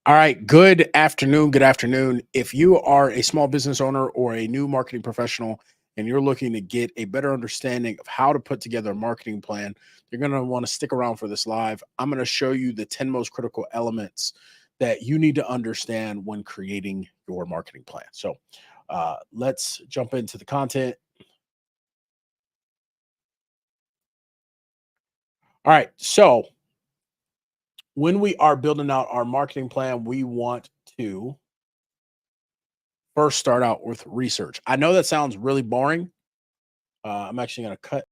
All right. Good afternoon. Good afternoon. If you are a small business owner or a new marketing professional and you're looking to get a better understanding of how to put together a marketing plan, you're going to want to stick around for this live. I'm going to show you the 10 most critical elements that you need to understand when creating your marketing plan. So let's jump into the content. All right. So when we are building out our marketing plan, we want to first start out with research. I know that sounds really boring. I'm actually going to cut.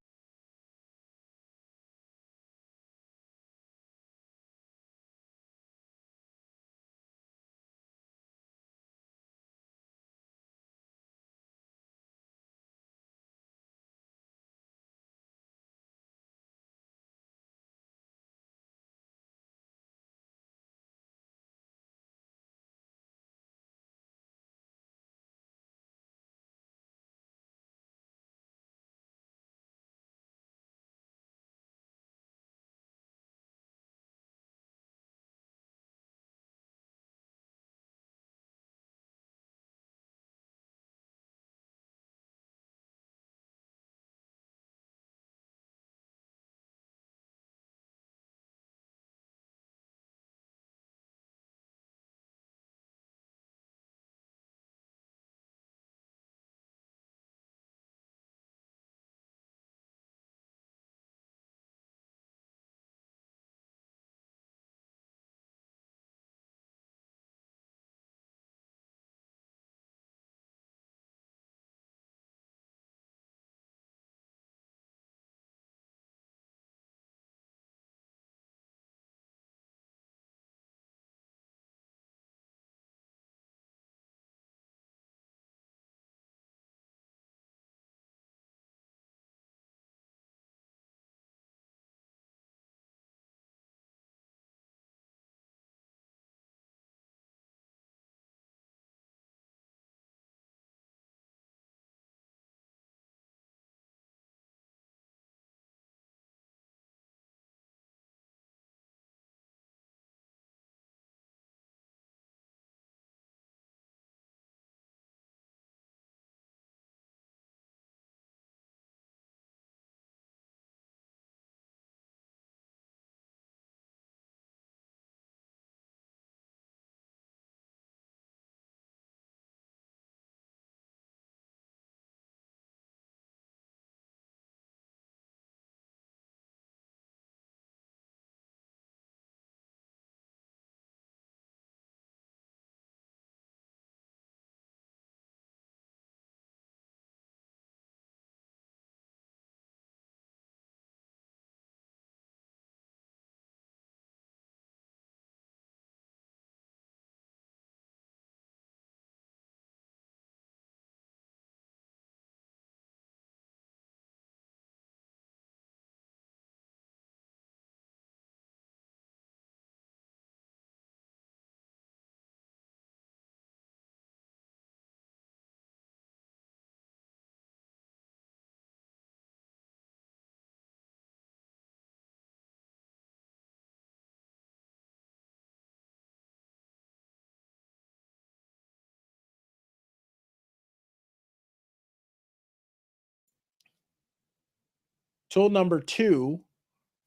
Tool number two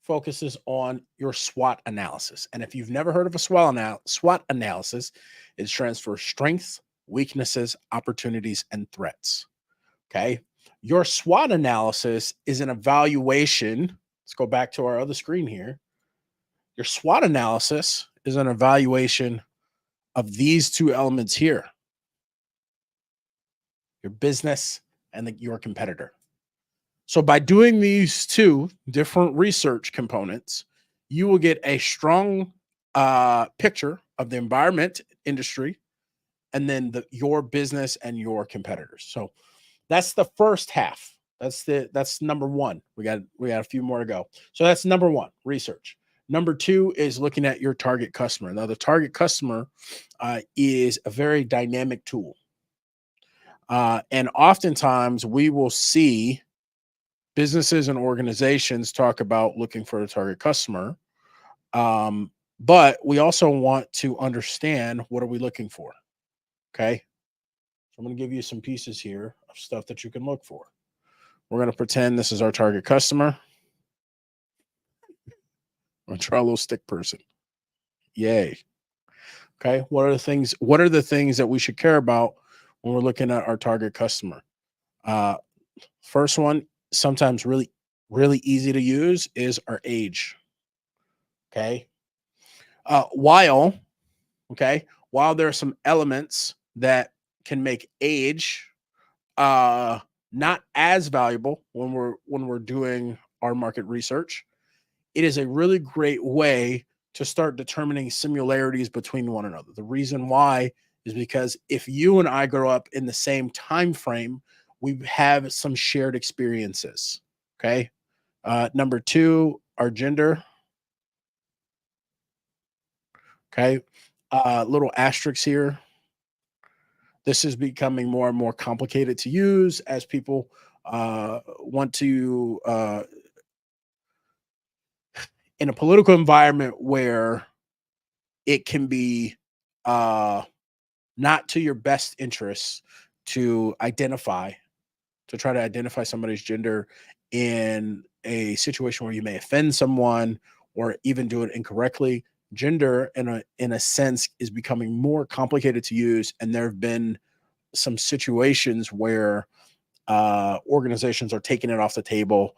focuses on your SWOT analysis. And if you've never heard of a SWOT analysis, it stands for strengths, weaknesses, opportunities, and threats. Okay. Your SWOT analysis is an evaluation. Let's go back to our other screen here. Your SWOT analysis is an evaluation of these two elements here, your business and your competitor. So by doing these two different research components, you will get a strong picture of the environment industry and then your business and your competitors. So that's the first half. That's number one. We got a few more to go. So that's number one, research. Number two is looking at your target customer. Now, the target customer is a very dynamic tool. And oftentimes we will see businesses and organizations talk about looking for a target customer. Um, but we also want to understand what are we looking for. Okay. So I'm going to give you some pieces here of stuff that you can look for. We're going to pretend this is our target customer. I'm going to try a little stick person. Yay. Okay. What are the things that we should care about when we're looking at our target customer? Uh, First one, sometimes really easy to use, is our age. Okay. While while there are some elements that can make age uh not as valuable when we're doing our market research, it is a really great way to start determining similarities between one another. The reason why is because if you and I grow up in the same time frame, we have some shared experiences. Okay. Number two, our gender. Okay. Little asterisks here. This is becoming more and more complicated to use as people want to, in a political environment where it can be uh, not to your best interests to try to identify somebody's gender in a situation where you may offend someone or even do it incorrectly. Gender, in a sense, is becoming more complicated to use, and there have been some situations where organizations are taking it off the table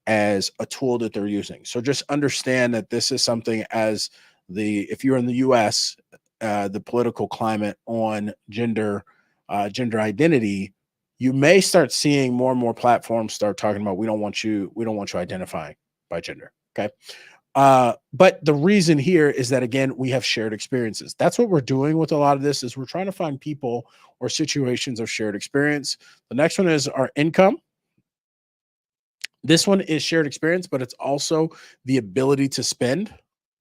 as a tool that they're using. So just understand that this is something as if you're in the U.S., the political climate on gender identity, you may start seeing more and more platforms start talking about we don't want you identifying by gender. Okay. But the reason here is that again, we have shared experiences. That's what we're doing with a lot of this is we're trying to find people or situations of shared experience. The next one is our income. This one is shared experience, but it's also the ability to spend.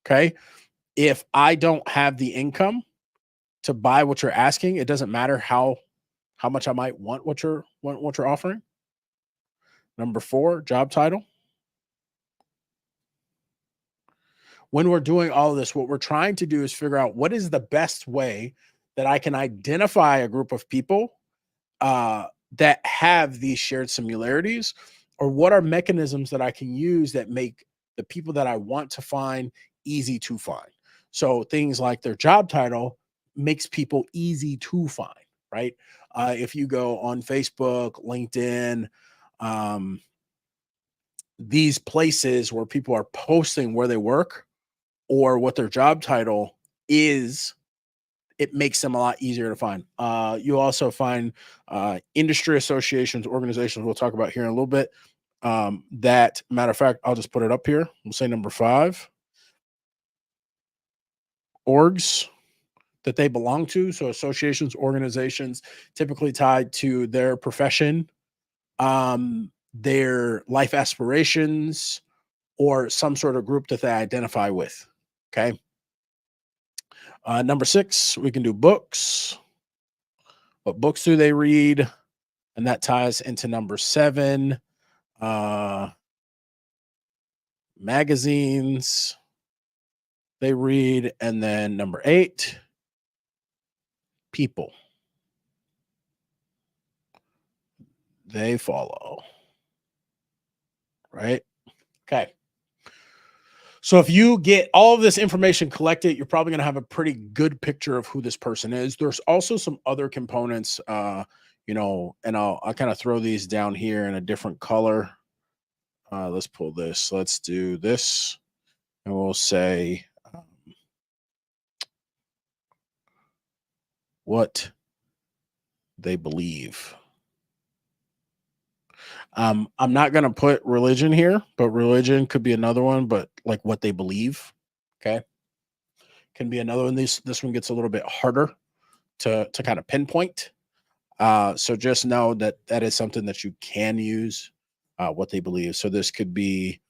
Okay. If I don't have the income to buy what you're asking, it doesn't matter how much I might want what you're offering. Number four, job title. When we're doing all of this, what we're trying to do is figure out what is the best way that I can identify a group of people that have these shared similarities, or what are mechanisms that I can use that make the people that I want to find easy to find. So things like their job title makes people easy to find, right? If you go on Facebook, LinkedIn, um, these places where people are posting where they work or what their job title is, it makes them a lot easier to find. You also find industry associations, organizations we'll talk about here in a little bit. That matter of fact, I'll just put it up here. We'll say number 5, orgs that they belong to. So associations, organizations, typically tied to their profession, their life aspirations, or some sort of group that they identify with. Okay. Number 6, we can do books. What books do they read? And that ties into number 7, magazines they read. And then number 8, people they follow. Right? Okay. So if you get all of this information collected, you're probably going to have a pretty good picture of who this person is. There's also some other components, and I'll kind of throw these down here in a different color. Let's pull this. Let's do this, and we'll say what they believe. I'm not going to put religion here, but religion could be another one. But like what they believe, okay, can be another one. This one gets a little bit harder to kind of pinpoint. So just know that that is something that you can use, what they believe. So this could be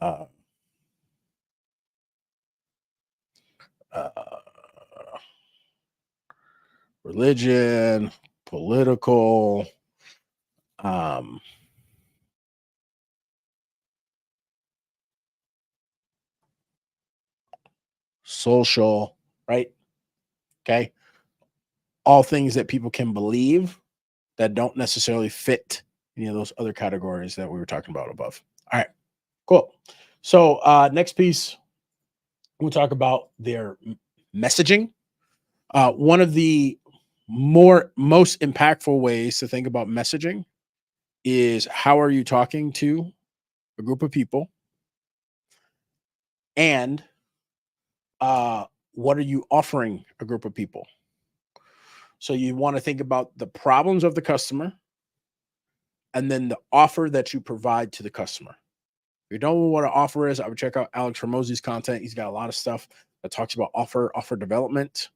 uh, uh, religion, political, um, social, right? Okay. All things that people can believe that don't necessarily fit any of those other categories that we were talking about above. All right, cool. So next piece, we'll talk about their messaging. One of the most impactful ways to think about messaging is how are you talking to a group of people, and what are you offering a group of people? So you want to think about the problems of the customer and then the offer that you provide to the customer. If you don't know what an offer is, I would check out Alex Hormozi's content. He's got a lot of stuff that talks about offer development.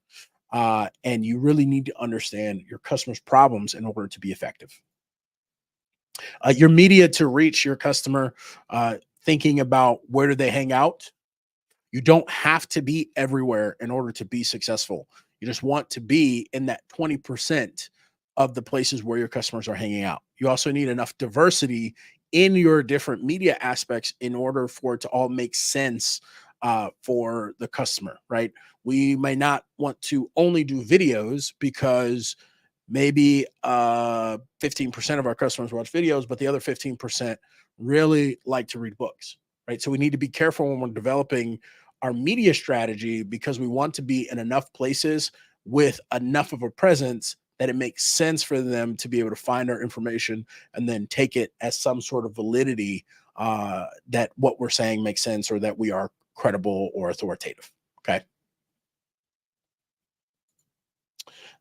And you really need to understand your customer's problems in order to be effective. Your media to reach your customer, thinking about where do they hang out. You don't have to be everywhere in order to be successful. You just want to be in that 20% of the places where your customers are hanging out. You also need enough diversity in your different media aspects in order for it to all make sense for the customer, right? We may not want to only do videos because maybe 15% of our customers watch videos, but the other 15% really like to read books, right? So we need to be careful when we're developing our media strategy because we want to be in enough places with enough of a presence that it makes sense for them to be able to find our information and then take it as some sort of validity that what we're saying makes sense or that we are credible or authoritative. Okay.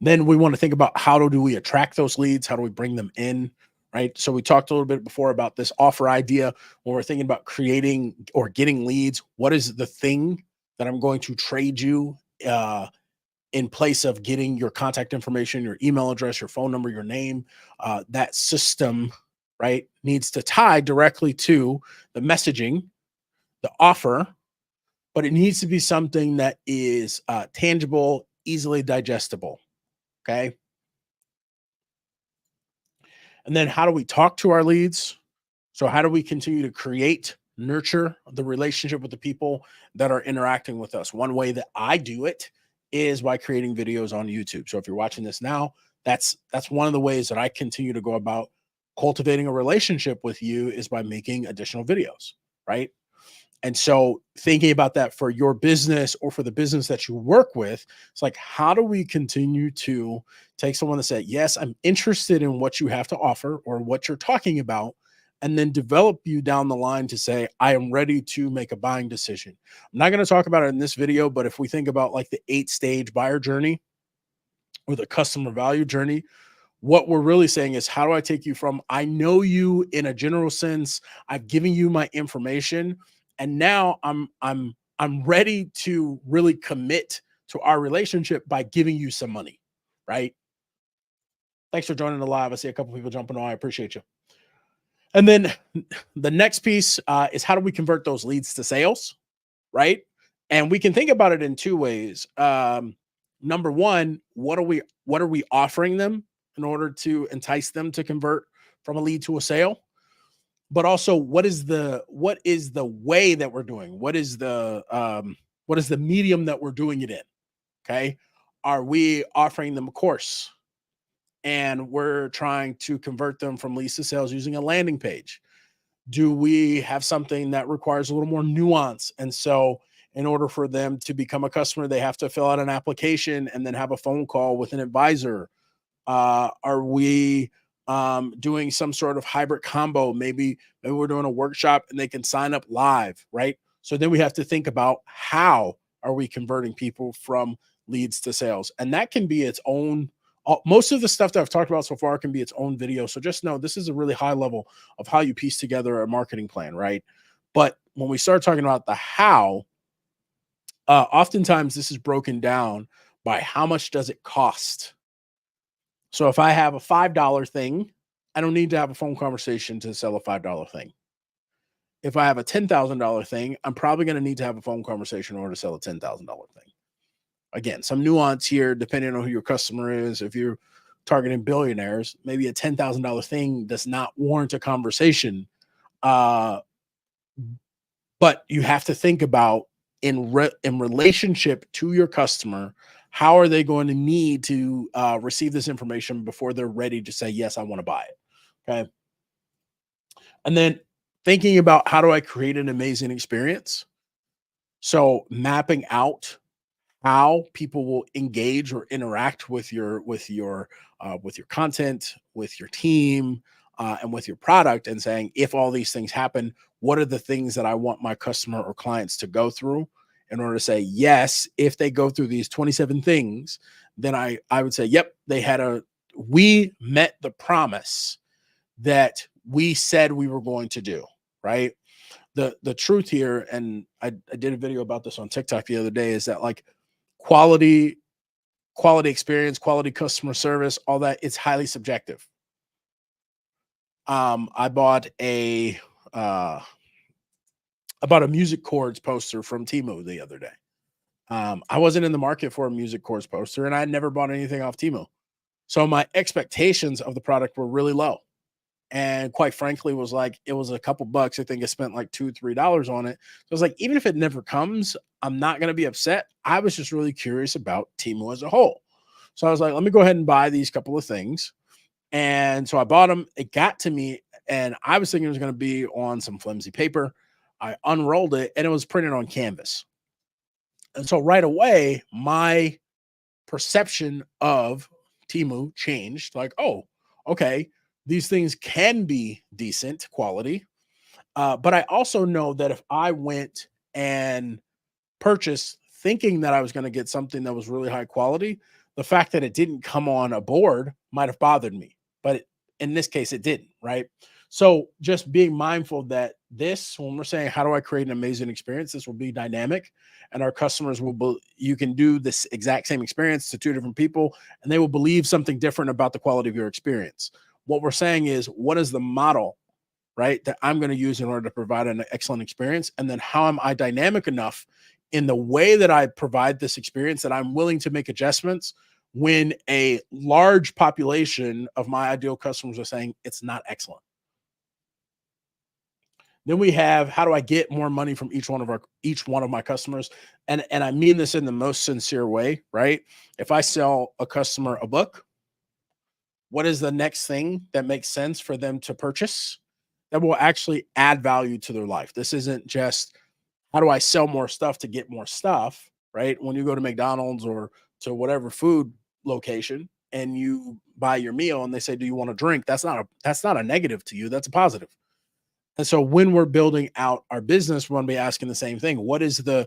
Then we want to think about how do we attract those leads? How do we bring them in? Right. So we talked a little bit before about this offer idea when we're thinking about creating or getting leads. What is the thing that I'm going to trade you in place of getting your contact information, your email address, your phone number, your name? That system, right, needs to tie directly to the messaging, the offer, but it needs to be something that is tangible, easily digestible. Okay. And then how do we talk to our leads? So how do we continue to create, nurture the relationship with the people that are interacting with us? One way that I do it is by creating videos on YouTube. So if you're watching this now, that's one of the ways that I continue to go about cultivating a relationship with you is by making additional videos, right? And so thinking about that for your business or for the business that you work with, it's like, how do we continue to take someone that said, yes, I'm interested in what you have to offer or what you're talking about, and then develop you down the line to say, I am ready to make a buying decision. I'm not going to talk about it in this video, but if we think about like the 8-stage buyer journey or the customer value journey, what we're really saying is, how do I take you from I know you in a general sense, I've given you my information, and now I'm ready to really commit to our relationship by giving you some money, right? Thanks for joining the live. I see a couple people jumping on. I appreciate you. And then the next piece is how do we convert those leads to sales, right? And we can think about it in two ways. Number one, what are we offering them in order to entice them to convert from a lead to a sale? But also, what is the way that we're doing? What is the medium that we're doing it in? Okay, are we offering them a course and we're trying to convert them from leads to sales using a landing page? Do we have something that requires a little more nuance? And so in order for them to become a customer, they have to fill out an application and then have a phone call with an advisor. Are we doing some sort of hybrid combo? Maybe we're doing a workshop and they can sign up live, right? So then we have to think about how are we converting people from leads to sales? And that can be its own, most of the stuff that I've talked about so far can be its own video. So just know this is a really high level of how you piece together a marketing plan, right? But when we start talking about the how, oftentimes this is broken down by how much does it cost. So if I have a $5 thing, I don't need to have a phone conversation to sell a $5 thing. If I have a $10,000 thing, I'm probably going to need to have a phone conversation in order to sell a $10,000 thing. Again, some nuance here, depending on who your customer is. If you're targeting billionaires, maybe a $10,000 thing does not warrant a conversation. But you have to think about in relationship to your customer. How are they going to need to receive this information before they're ready to say, yes, I want to buy it? Okay. And then thinking about, how do I create an amazing experience? So mapping out how people will engage or interact with your content, with your team, and with your product, and saying, if all these things happen, what are the things that I want my customer or clients to go through in order to say yes? If they go through these 27 things, then I would say, yep, we met the promise that we said we were going to do, right? The truth here, and I did a video about this on TikTok the other day, is that like quality experience, quality customer service, all that, it's highly subjective. I bought uh a music chords poster from Temu the other day. I wasn't in the market for a music chords poster, and I had never bought anything off Temu. So my expectations of the product were really low. And quite frankly, it was a couple bucks. I think I spent like $2-3 on it. So I was like, even if it never comes, I'm not going to be upset. I was just really curious about Temu as a whole. So I was like, let me go ahead and buy these couple of things. And so I bought them. It got to me, and I was thinking it was going to be on some flimsy paper. I unrolled it, and it was printed on canvas. And so right away, my perception of Temu changed. Like, oh, okay, these things can be decent quality. But I also know that if I went and purchased thinking that I was going to get something that was really high quality, the fact that it didn't come on a board might have bothered me. But in this case, it didn't, right? So just being mindful that when we're saying, how do I create an amazing experience? This will be dynamic, and our customers you can do this exact same experience to two different people, and they will believe something different about the quality of your experience. What we're saying is, what is the model, right, that I'm going to use in order to provide an excellent experience? And then how am I dynamic enough in the way that I provide this experience that I'm willing to make adjustments when a large population of my ideal customers are saying it's not excellent? Then we have, how do I get more money from each one of my customers? And I mean this in the most sincere way, right? If I sell a customer a book, what is the next thing that makes sense for them to purchase that will actually add value to their life? This isn't just, how do I sell more stuff to get more stuff, right? When you go to McDonald's or to whatever food location and you buy your meal and they say, do you want a drink? That's not a negative to you. That's a positive. And so when we're building out our business, we want to be asking the same thing. What is the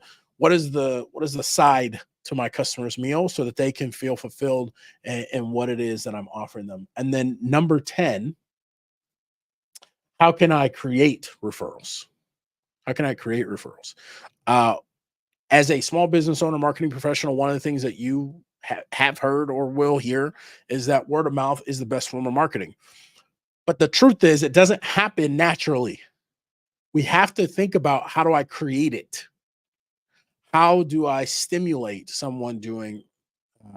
side to my customer's meal so that they can feel fulfilled in what it is that I'm offering them? And then number 10, how can I create referrals? How can I create referrals? Uh, as a small business owner, marketing professional, one of the things that you have heard or will hear is that word of mouth is the best form of marketing. But the truth is, it doesn't happen naturally. We have to think about, how do I create it? How do I stimulate someone doing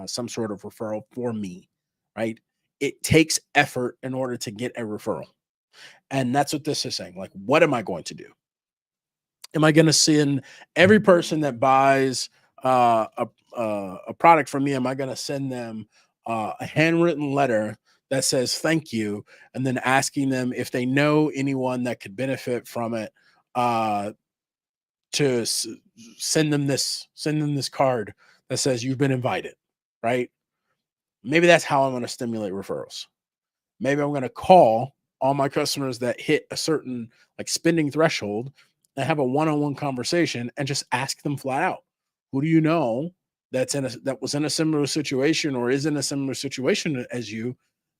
some sort of referral for me, right? It takes effort in order to get a referral. And that's what this is saying. Like, what am I going to do? Am I going to send every person that buys a product from me? Am I going to send them a handwritten letter that says thank you, and then asking them if they know anyone that could benefit from it, uh, to send them this card that says you've been invited, right? Maybe that's how I'm going to stimulate referrals. Maybe I'm going to call all my customers that hit a certain like spending threshold and have a one-on-one conversation and just ask them flat out, who do you know that was in a similar situation or is in a similar situation as you,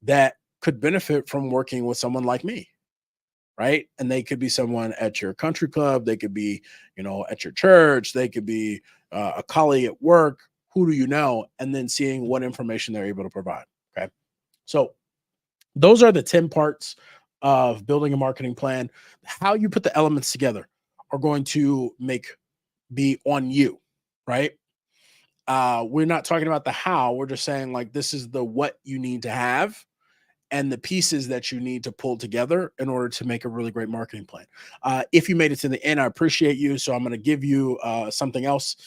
that could benefit from working with someone like me? Right. And they could be someone at your country club, they could be, at your church, they could be a colleague at work. Who do you know? And then seeing what information they're able to provide. Okay. So those are the 10 parts of building a marketing plan. How you put the elements together are going to be on you, right? We're not talking about the how. We're just saying, like, this is the what you need to have, and the pieces that you need to pull together in order to make a really great marketing plan. If you made it to the end, I appreciate you. So I'm going to give you something else.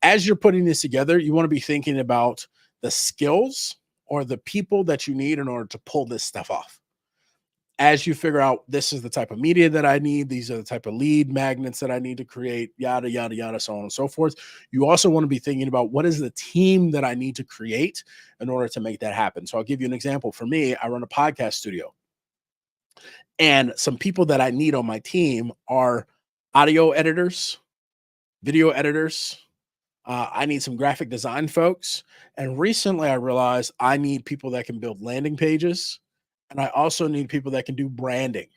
As you're putting this together, you want to be thinking about the skills or the people that you need in order to pull this stuff off. As you figure out this is the type of media that I need, these are the type of lead magnets that I need to create, yada, yada, yada, so on and so forth. You also want to be thinking about what is the team that I need to create in order to make that happen. So I'll give you an example. For me, I run a podcast studio. And some people that I need on my team are audio editors, video editors. I need some graphic design folks. And recently I realized I need people that can build landing pages. And I also need people that can do branding,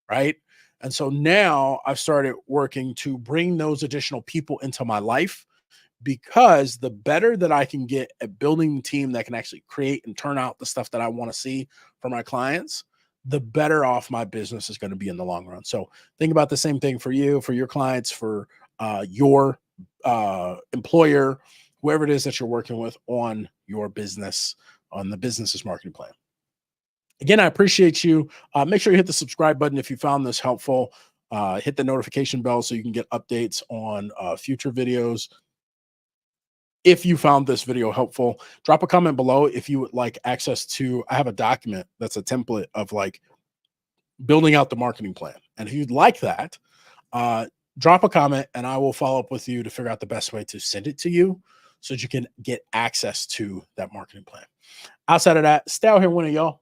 right? And so now I've started working to bring those additional people into my life, because the better that I can get at building a team that can actually create and turn out the stuff that I want to see for my clients, the better off my business is going to be in the long run. So think about the same thing for you, for your clients, for your employer, whoever it is that you're working with on your business, on the business's marketing plan. Again, I appreciate you. Make sure you hit the subscribe button if you found this helpful. Hit the notification bell so you can get updates on future videos. If you found this video helpful, drop a comment below if you would like access to, I have a document that's a template of like building out the marketing plan. And if you'd like that, drop a comment and I will follow up with you to figure out the best way to send it to you so that you can get access to that marketing plan. Outside of that, stay out here winning, y'all.